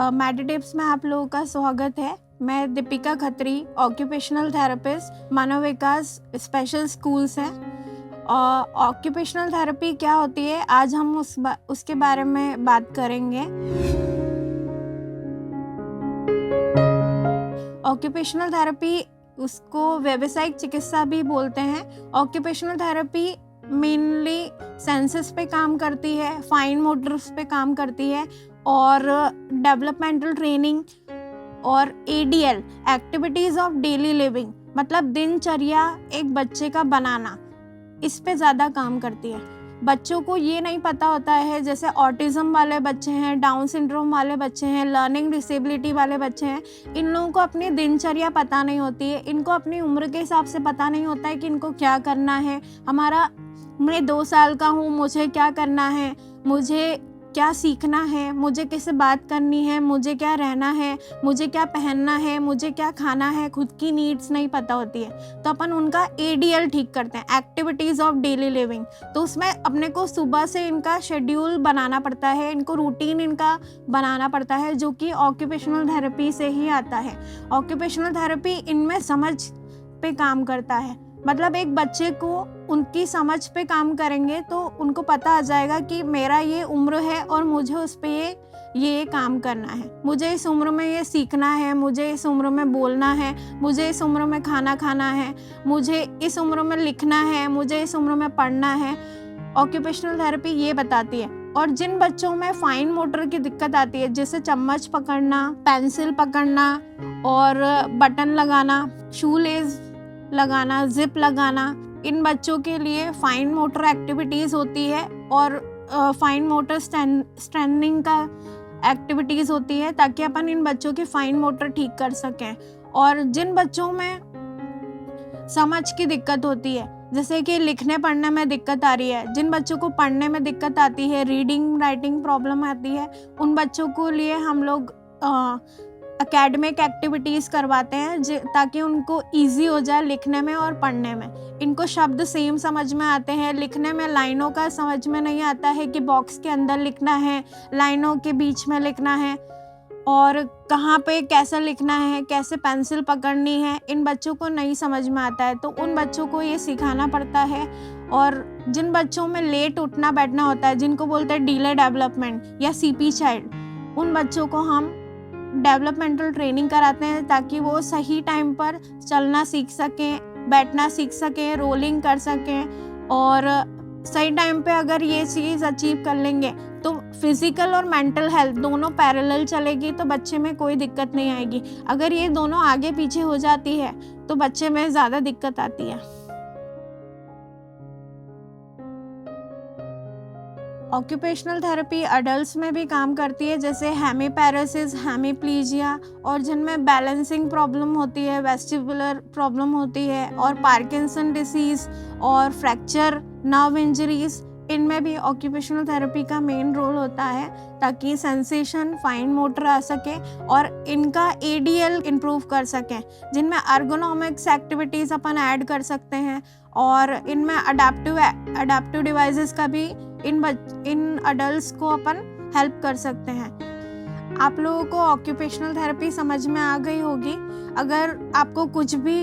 Maddie tips में आप लोगों का स्वागत है। मैं दीपिका खत्री, ऑक्यूपेशनल थेरेपिस्ट, मनोविकास स्पेशल स्कूल से। ऑक्यूपेशनल थेरेपी क्या होती है, आज हम उसके बारे में बात करेंगे। ऑक्यूपेशनल थेरेपी उसको व्यावसायिक चिकित्सा भी बोलते हैं। ऑक्यूपेशनल थेरेपी मेनली सेंसेस पे काम करती है, फाइन मोटर्स पे काम करती है और डेवलपमेंटल ट्रेनिंग और ADL activities of daily living मतलब दिनचर्या एक बच्चे का बनाना, इस पे ज़्यादा काम करती है। बच्चों को ये नहीं पता होता है, जैसे ऑटिज़म वाले बच्चे हैं, डाउन सिंड्रोम वाले बच्चे हैं, लर्निंग डिसेबिलिटी वाले बच्चे हैं, इन लोगों को अपनी दिनचर्या पता नहीं होती है। इनको अपनी उम्र के हिसाब से पता नहीं होता है कि इनको क्या करना है। मैं 2 साल का हूँ, मुझे क्या करना है, मुझे क्या सीखना है, मुझे किससे बात करनी है, मुझे क्या रहना है, मुझे क्या पहनना है, मुझे क्या खाना है, खुद की नीड्स नहीं पता होती है। तो अपन उनका ADL ठीक करते हैं, एक्टिविटीज़ ऑफ डेली लिविंग। तो उसमें अपने को सुबह से इनका शेड्यूल बनाना पड़ता है, इनको रूटीन इनका बनाना पड़ता है, जो कि ऑक्यूपेशनल थेरेपी से ही आता है। ऑक्यूपेशनल थेरेपी इनमें समझ पे काम करता है, मतलब एक बच्चे को उनकी समझ पे काम करेंगे तो उनको पता आ जाएगा कि मेरा ये उम्र है और मुझे उस पे ये काम करना है, मुझे इस उम्र में ये सीखना है, मुझे इस उम्र में बोलना है, मुझे इस उम्र में खाना खाना है, मुझे इस उम्र में लिखना है, मुझे इस उम्र में पढ़ना है। ऑक्यूपेशनल थेरेपी ये बताती है। और जिन बच्चों में फाइन मोटर की दिक्कत आती है, जैसे चम्मच पकड़ना, पेंसिल पकड़ना और बटन लगाना, शू लेस लगाना, जिप लगाना, इन बच्चों के लिए फाइन मोटर एक्टिविटीज़ होती है और फाइन मोटर स्ट्रेंथनिंग का एक्टिविटीज़ होती है, ताकि अपन इन बच्चों की फाइन मोटर ठीक कर सकें। और जिन बच्चों में समझ की दिक्कत होती है, जैसे कि लिखने पढ़ने में दिक्कत आ रही है, जिन बच्चों को पढ़ने में दिक्कत आती है, रीडिंग राइटिंग प्रॉब्लम आती है, उन बच्चों को लिए हम लोग एकेडमिक एक्टिविटीज़ करवाते हैं, ताकि उनको इजी हो जाए लिखने में और पढ़ने में। इनको शब्द सेम समझ में आते हैं, लिखने में लाइनों का समझ में नहीं आता है कि बॉक्स के अंदर लिखना है, लाइनों के बीच में लिखना है और कहाँ पे कैसे लिखना है, कैसे पेंसिल पकड़नी है, इन बच्चों को नहीं समझ में आता है। तो उन बच्चों को ये सिखाना पड़ता है। और जिन बच्चों में लेट उठना बैठना होता है, जिनको बोलते हैं डिले डेवलपमेंट या CP चाइल्ड, उन बच्चों को हम डेवलपमेंटल ट्रेनिंग कराते हैं, ताकि वो सही टाइम पर चलना सीख सकें, बैठना सीख सकें, रोलिंग कर सकें। और सही टाइम पे अगर ये चीज़ अचीव कर लेंगे तो फिज़िकल और मेंटल हेल्थ दोनों पैरेलल चलेगी, तो बच्चे में कोई दिक्कत नहीं आएगी। अगर ये दोनों आगे पीछे हो जाती है तो बच्चे में ज़्यादा दिक्कत आती है। ऑक्यूपेशनल थेरेपी अडल्ट्स में भी काम करती है, जैसे हेमीपैरेसिस, हेमीप्लीजिया, और जिनमें बैलेंसिंग प्रॉब्लम होती है, वेस्टिबुलर प्रॉब्लम होती है, और पार्किंसन डिसीज़ और फ्रैक्चर नर्व इंजरीज, इनमें भी ऑक्यूपेशनल थेरेपी का मेन रोल होता है, ताकि सेंसेशन, फाइन मोटर आ सके और इनका ADL इम्प्रूव कर सकें। जिनमें अर्गोनॉमिक्स एक्टिविटीज़ अपन ऐड कर सकते हैं और इनमें अडेप्टिव डिवाइसेस का भी इन अडल्ट्स को अपन हेल्प कर सकते हैं। आप लोगों को ऑक्यूपेशनल थेरेपी समझ में आ गई होगी। अगर आपको कुछ भी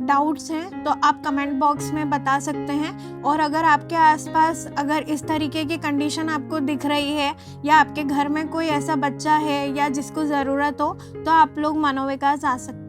डाउट्स हैं तो आप कमेंट बॉक्स में बता सकते हैं। और अगर आपके आसपास अगर इस तरीके की कंडीशन आपको दिख रही है, या आपके घर में कोई ऐसा बच्चा है या जिसको ज़रूरत हो, तो आप लोग मनोविकास आ सकते हैं।